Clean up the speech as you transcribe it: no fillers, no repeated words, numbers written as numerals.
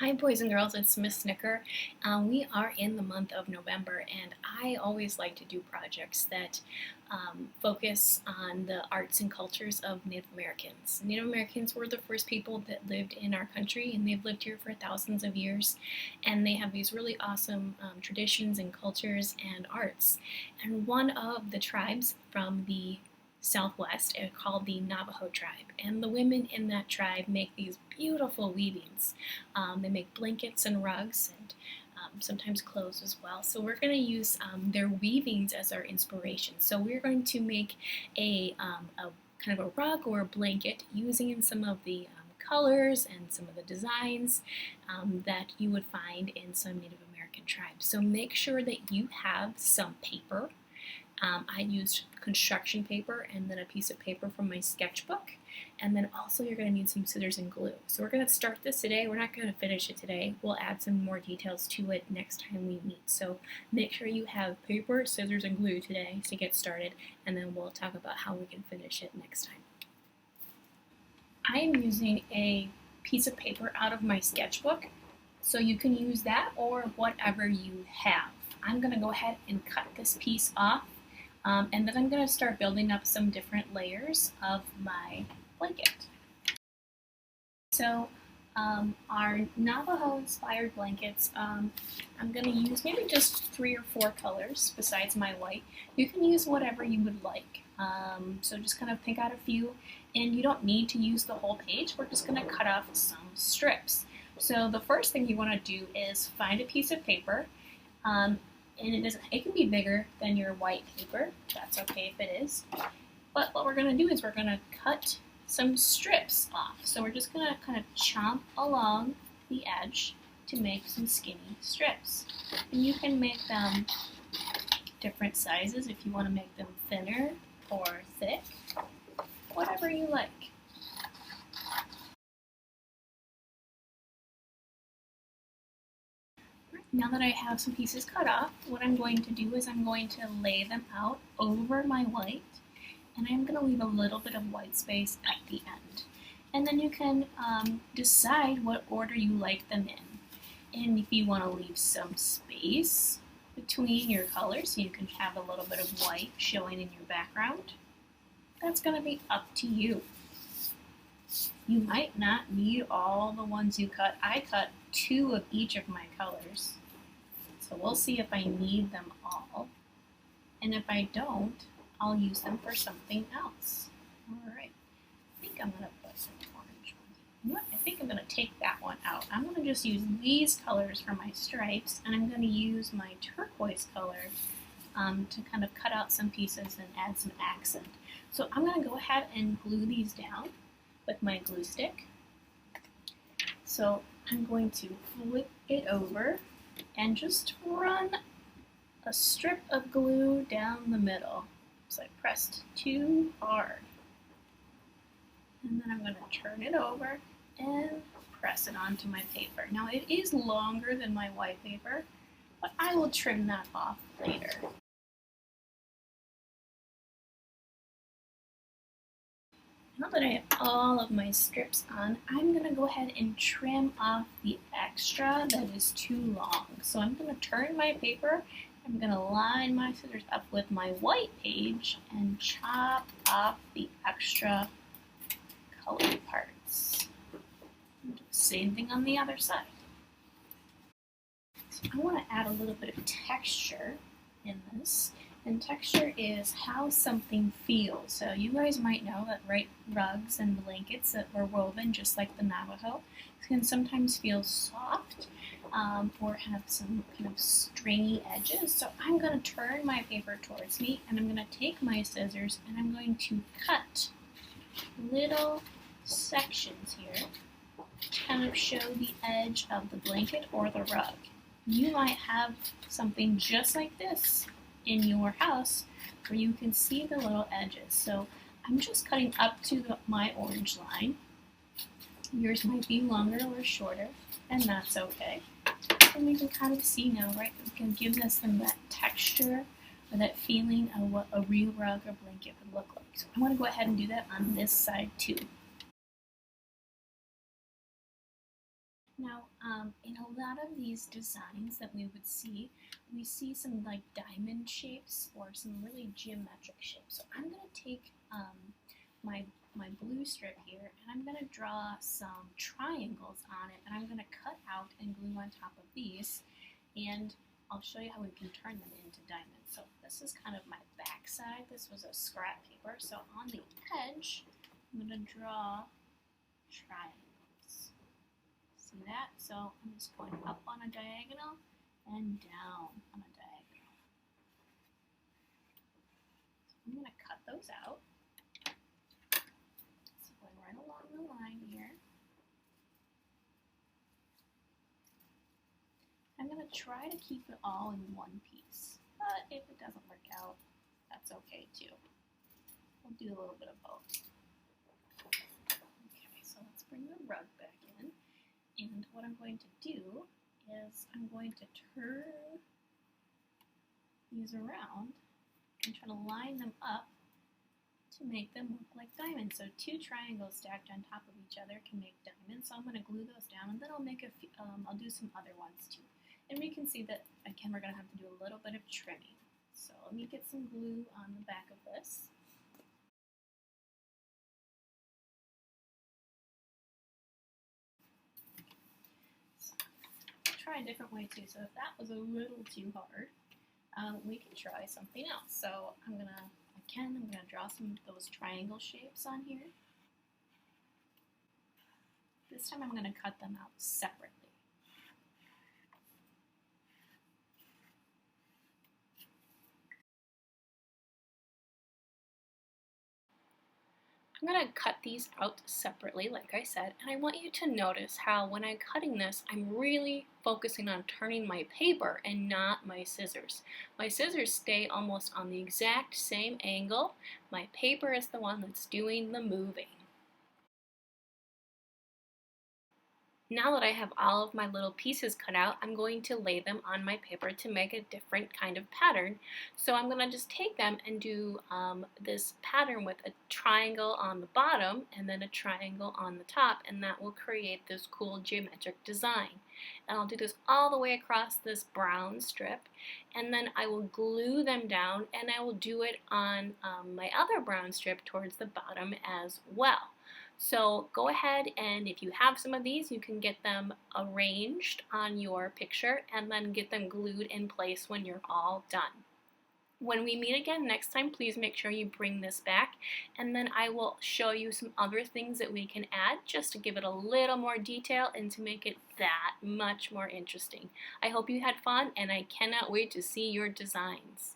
Hi, boys and girls, it's Miss Snicker. We are in the month of November, and I always like to do projects that focus on the arts and cultures of Native Americans. Native Americans were the first people that lived in our country, and they've lived here for thousands of years, and they have these really awesome traditions and cultures and arts. And one of the tribes from the Southwest are called the Navajo tribe, and the women in that tribe make these beautiful weavings. They make blankets and rugs and sometimes clothes as well. So we're going to use their weavings as our inspiration. So we're going to make a kind of a rug or a blanket using some of the colors and some of the designs that you would find in some Native American tribes. So make sure that you have some paper. I used construction paper and then a piece of paper from my sketchbook. And then also you're going to need some scissors and glue. So we're going to start this today. We're not going to finish it today. We'll add some more details to it next time we meet. So make sure you have paper, scissors, and glue today to get started. And then we'll talk about how we can finish it next time. I am using a piece of paper out of my sketchbook. So you can use that or whatever you have. I'm going to go ahead and cut this piece off. And then I'm going to start building up some different layers of my blanket. So our Navajo-inspired blankets, I'm going to use maybe just 3 or 4 colors besides my white. You can use whatever you would like. So just kind of pick out a few, and you don't need to use the whole page. We're just going to cut off some strips. So the first thing you want to do is find a piece of paper. And it can be bigger than your white paper. That's okay if it is. But what we're going to do is we're going to cut some strips off. So we're just going to kind of chomp along the edge to make some skinny strips. And you can make them different sizes if you want to make them thinner or thick, whatever you like. Now that I have some pieces cut off, what I'm going to do is I'm going to lay them out over my white, and I'm going to leave a little bit of white space at the end. And then you can decide what order you like them in. And if you want to leave some space between your colors, so you can have a little bit of white showing in your background, that's going to be up to you. You might not need all the ones you cut. I cut 2 of each of my colors. So we'll see if I need them all. And if I don't, I'll use them for something else. Alright, I think I'm going to put some orange one. You know what? I think I'm going to take that one out. I'm going to just use these colors for my stripes, and I'm going to use my turquoise color to kind of cut out some pieces and add some accent. So I'm going to go ahead and glue these down with my glue stick. So I'm going to flip it over and just run a strip of glue down the middle. So I pressed too hard. And then I'm going to turn it over and press it onto my paper. Now it is longer than my white paper, but I will trim that off later. Now that I have all of my strips on, I'm going to go ahead and trim off the extra that is too long. So I'm going to turn my paper, I'm going to line my scissors up with my white page and chop off the extra colored parts. Same thing on the other side. So I want to add a little bit of texture in this. And texture is how something feels. So you guys might know that rugs and blankets that were woven just like the Navajo can sometimes feel soft or have some kind of stringy edges. So I'm going to turn my paper towards me, and I'm going to take my scissors and I'm going to cut little sections here to kind of show the edge of the blanket or the rug. You might have something just like this in your house where you can see the little edges. So I'm just cutting up to my orange line. Yours might be longer or shorter, and that's okay. And we can kind of see now, right? It can give us that texture or that feeling of what a real rug or blanket would look like. So I want to go ahead and do that on this side too. Now, in a lot of these designs that we would see, we see some like diamond shapes or some really geometric shapes. So I'm going to take my, my blue strip here and I'm going to draw some triangles on it, and I'm going to cut out and glue on top of these, and I'll show you how we can turn them into diamonds. So this is kind of my back side. This was a scrap paper. So on the edge, I'm going to draw triangles. See that? So I'm just going up on a diagonal and down on a diagonal. So I'm going to cut those out. So going right along the line here. I'm going to try to keep it all in one piece, but if it doesn't work out, that's okay too. We'll do a little bit of both. Okay, so let's bring the rug back in, and what I'm going to do is I'm going to turn these around and try to line them up to make them look like diamonds. So two triangles stacked on top of each other can make diamonds. So I'm going to glue those down, and then I'll make I'll do some other ones too. And we can see that again we're going to have to do a little bit of trimming. So let me get some glue on the back of this. So, try a different way too. So if that was a little too hard, we can try something else. So I'm going to draw some of those triangle shapes on here. This time I'm going to cut them out separately. I'm going to cut these out separately, like I said, and I want you to notice how when I'm cutting this, I'm really focusing on turning my paper and not my scissors. My scissors stay almost on the exact same angle. My paper is the one that's doing the moving. Now that I have all of my little pieces cut out, I'm going to lay them on my paper to make a different kind of pattern. So I'm going to just take them and do this pattern with a triangle on the bottom and then a triangle on the top, and that will create this cool geometric design. And I'll do this all the way across this brown strip, and then I will glue them down, and I will do it on my other brown strip towards the bottom as well. So go ahead, and if you have some of these, you can get them arranged on your picture and then get them glued in place when you're all done. When we meet again next time, please make sure you bring this back, and then I will show you some other things that we can add just to give it a little more detail and to make it that much more interesting. I hope you had fun, and I cannot wait to see your designs.